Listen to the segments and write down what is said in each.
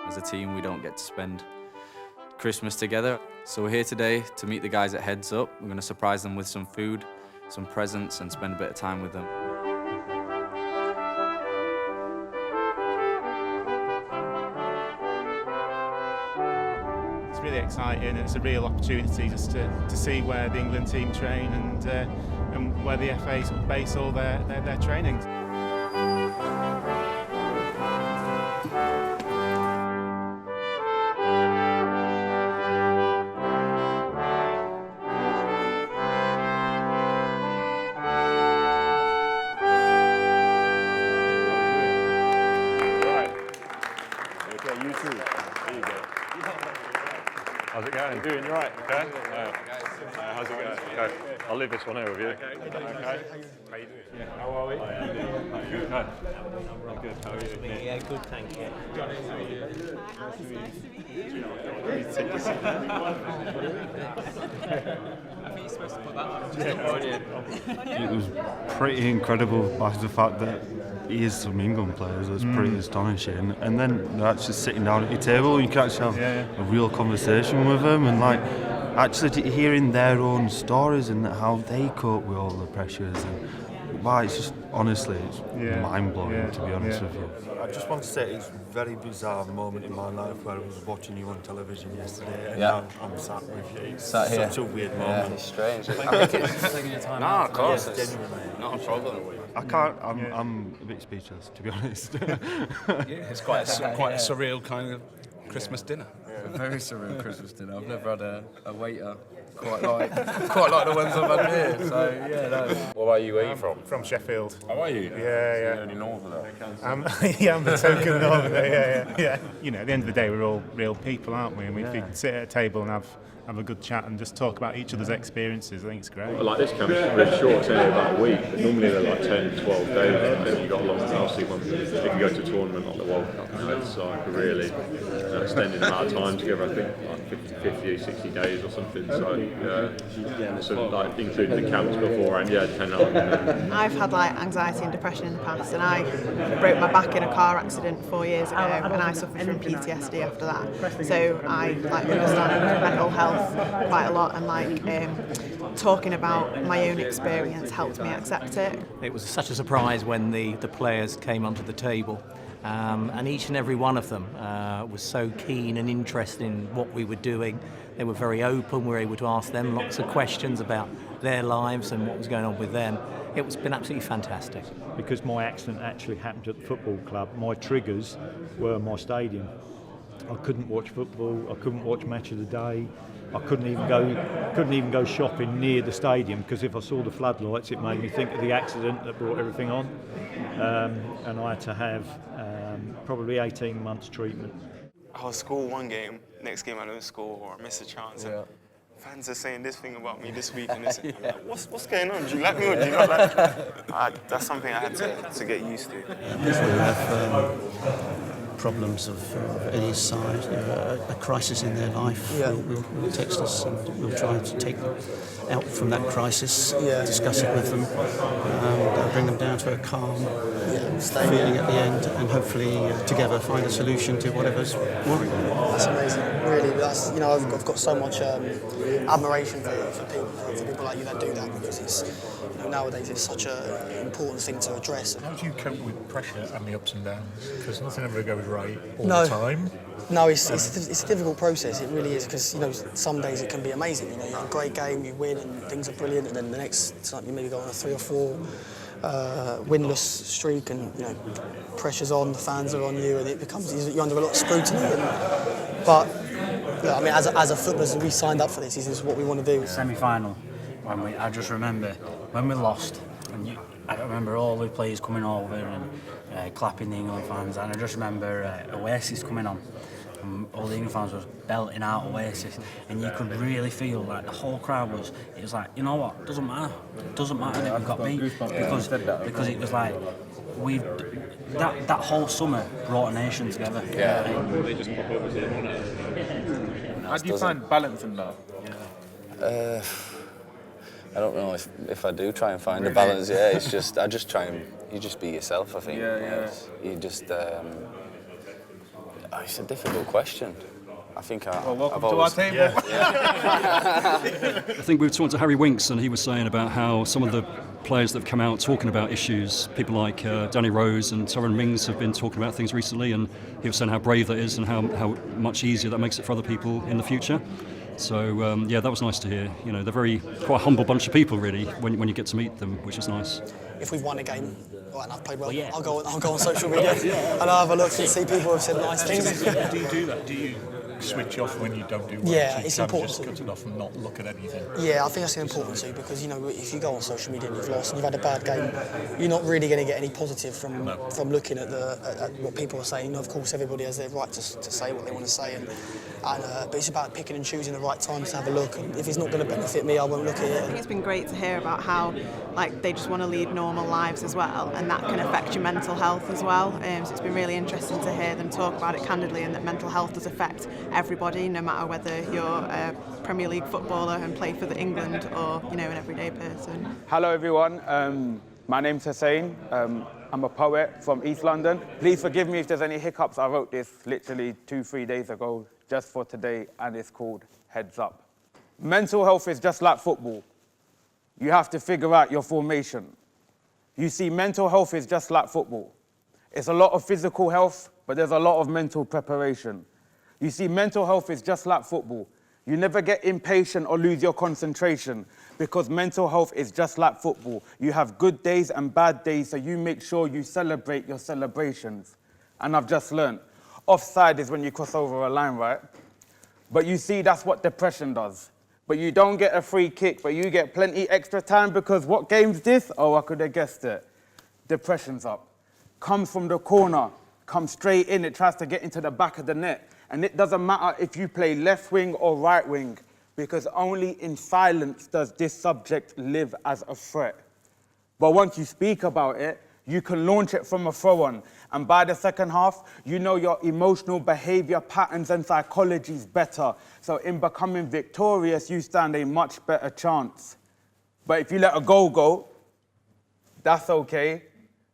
As a team, we don't get to spend Christmas together. So we're here today to meet the guys at Heads Up. We're going to surprise them with some food, some presents, and spend a bit of time with them. It's really exciting, and it's a real opportunity just to see where the England team train and where the FA sort of base all their trainings. You too. There you go. How's it going? Doing you right? Okay. How's it going? Okay. I'll leave this one here with you. Okay. How you doing? Yeah. How are we? Good. No. I'm good. How are you? Yeah, good. Thank you. Johnny, how are you? Hi, Alice. Nice to meet you. I think you're supposed to put that on. It was pretty incredible by the fact that he is some England players. It's pretty astonishing. And then actually sitting down at your table, you can actually have a real conversation with them, and like actually hearing their own stories and how they cope with all the pressures. And wow, it's just honestly, it's mind blowing to be honest with you. I just want to say it's a very bizarre moment in my life where I was watching you on television yesterday, and now I'm sat with you. It's sat here. Such a weird moment. It's strange. I think it's taking your time. No, of course. Yes, genuinely. Not a problem. I can't. I'm a bit speechless, to be honest. It's quite a surreal kind of Christmas dinner. A very surreal Christmas dinner. I've never had a waiter quite like the ones I've had here. So yeah, no. What about you? Where are you from? From Sheffield. How are you? Yeah. The only northerner. Yeah, I'm the token northerner. Yeah. You know, at the end of the day, we're all real people, aren't we? And we can sit at a table and have a good chat and just talk about each other's experiences. I think it's great. Like this camp's really short, it's only about a week, but normally they're like 10, 12 days, and then you've got a long obviously if you go to a tournament like the World Cup, it's like a really extended amount of time together, I think like 50, 60 days or something, so like including the camps beforehand, 10 hours. I've had like anxiety and depression in the past, and I broke my back in a car accident 4 years ago, and I suffered from PTSD after that. So I like understand mental health quite a lot, and like talking about my own experience helped me accept it. It was such a surprise when the players came onto the table, and each and every one of them was so keen and interested in what we were doing. They were very open. We were able to ask them lots of questions about their lives and what was going on with them. It's been absolutely fantastic. Because my accident actually happened at the football club, my triggers were my stadium. I couldn't watch football, I couldn't watch Match of the Day, I couldn't even go shopping near the stadium, because if I saw the floodlights it made me think of the accident that brought everything on, and I had to have probably 18 months treatment. I'll score one game, next game I don't score or I miss a chance. And fans are saying this thing about me this week, and this. I'm like, what's going on? Do you like me or do you not like me? That's something I had to get used to. We have problems of any side, a crisis in their life, will text us and we'll try to take them out from that crisis, discuss it with them, bring them down to a calm feeling at the end, and hopefully together find a solution to whatever's worrying them. That's amazing, really. I've got so much admiration for people like you that do that, because it's nowadays it's such an important thing to address. How do you cope with pressure and the ups and downs? Because nothing ever goes right all the time. No, it's a difficult process. It really is, because some days it can be amazing. You have a great game, you win, and things are brilliant, and then the next time you maybe go on a 3 or 4 winless streak, and pressure's on, the fans are on you, and it becomes you're under a lot of scrutiny. But I mean, as a footballers, we signed up for this. This is what we want to do. Semi-final, I just remember when we lost, and I remember all the players coming over and clapping the England fans, and I just remember Oasis coming on. And all the England fans were belting out Oasis, and you could really feel like the whole crowd was. It was like, you know what? Doesn't matter that we've got beat, because it was like that whole summer brought a nation together. They just pop over to them, How do you find balance in that? I don't know if I do try and find a balance. It's just you just be yourself. I think. You just. Oh, it's a difficult question. I think welcome to our table. I think we were talking to Harry Winks, and he was saying about how some of the players that have come out talking about issues, people like Danny Rose and Tyrone Mings have been talking about things recently, and he was saying how brave that is and how much easier that makes it for other people in the future. So yeah, that was nice to hear. You know, they're quite a humble bunch of people, really, when you get to meet them, which is nice. If we've won a game, and I've played well, I'll go on social media and I'll have a look and see people who have said nice things. Do you do that? Do you switch off when you don't do well? Yeah, so it's you important. Just cut it off and not look at anything. Yeah, I think that's important too, because you know, if you go on social media and you've lost and you've had a bad game, you're not really going to get any positive from looking at what people are saying. You know, of course, everybody has their right to say what they want to say, but it's about picking and choosing the right times to have a look. And if it's not going to benefit me, I won't look at it. I think it's been great to hear about how they just want to lead normal lives as well, and that can affect your mental health as well. So it's been really interesting to hear them talk about it candidly, and that mental health does affect everybody, no matter whether you're a Premier League footballer and play for England or an everyday person. Hello everyone, my name's Hussein. I'm a poet from East London. Please forgive me if there's any hiccups. I wrote this literally 2-3 days ago, just for today, and it's called Heads Up. Mental health is just like football. You have to figure out your formation. You see, mental health is just like football. It's a lot of physical health, but there's a lot of mental preparation. You see, mental health is just like football. You never get impatient or lose your concentration, because mental health is just like football. You have good days and bad days, so you make sure you celebrate your celebrations. And I've just learned, offside is when you cross over a line, right? But you see, that's what depression does. But you don't get a free kick, but you get plenty extra time, because what game's this? Oh, I could have guessed it. Depression's up. Comes from the corner, comes straight in, it tries to get into the back of the net. And it doesn't matter if you play left wing or right wing, because only in silence does this subject live as a threat. But once you speak about it, you can launch it from a throw-on. And by the second half, you know your emotional behavior patterns and psychology is better. So in becoming victorious, you stand a much better chance. But if you let a goal go, that's okay.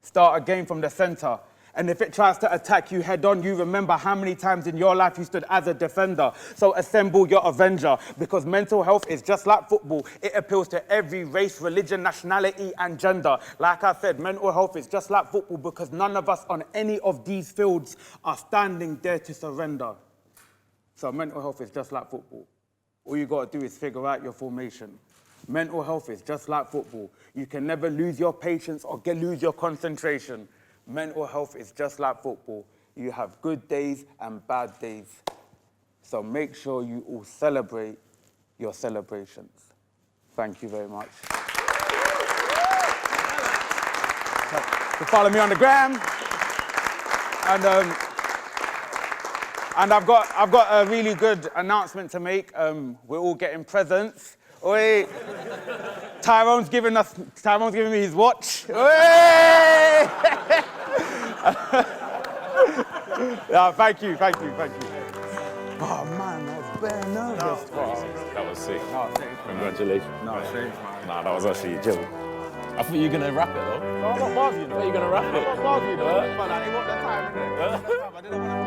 Start a game from the centre. And if it tries to attack you head on, you remember how many times in your life you stood as a defender. So assemble your Avenger, because mental health is just like football. It appeals to every race, religion, nationality, and gender. Like I said, mental health is just like football, because none of us on any of these fields are standing there to surrender. So mental health is just like football. All you got to do is figure out your formation. Mental health is just like football. You can never lose your patience or lose your concentration. Mental health is just like football. You have good days and bad days. So make sure you all celebrate your celebrations. Thank you very much. So follow me on the gram. And I've got a really good announcement to make. We're all getting presents. Oi! Tyrone's giving me his watch. Oi! Yeah, thank you. Oh man, I was very nervous. That was sick. No, Congratulations. No, shame. Nah, that was actually a joke. I thought you were going to wrap it though. No, I'm not bothering you. I thought you were going to wrap it. I'm not bothering you. But like, it wasn't the time, innit? I didn't want to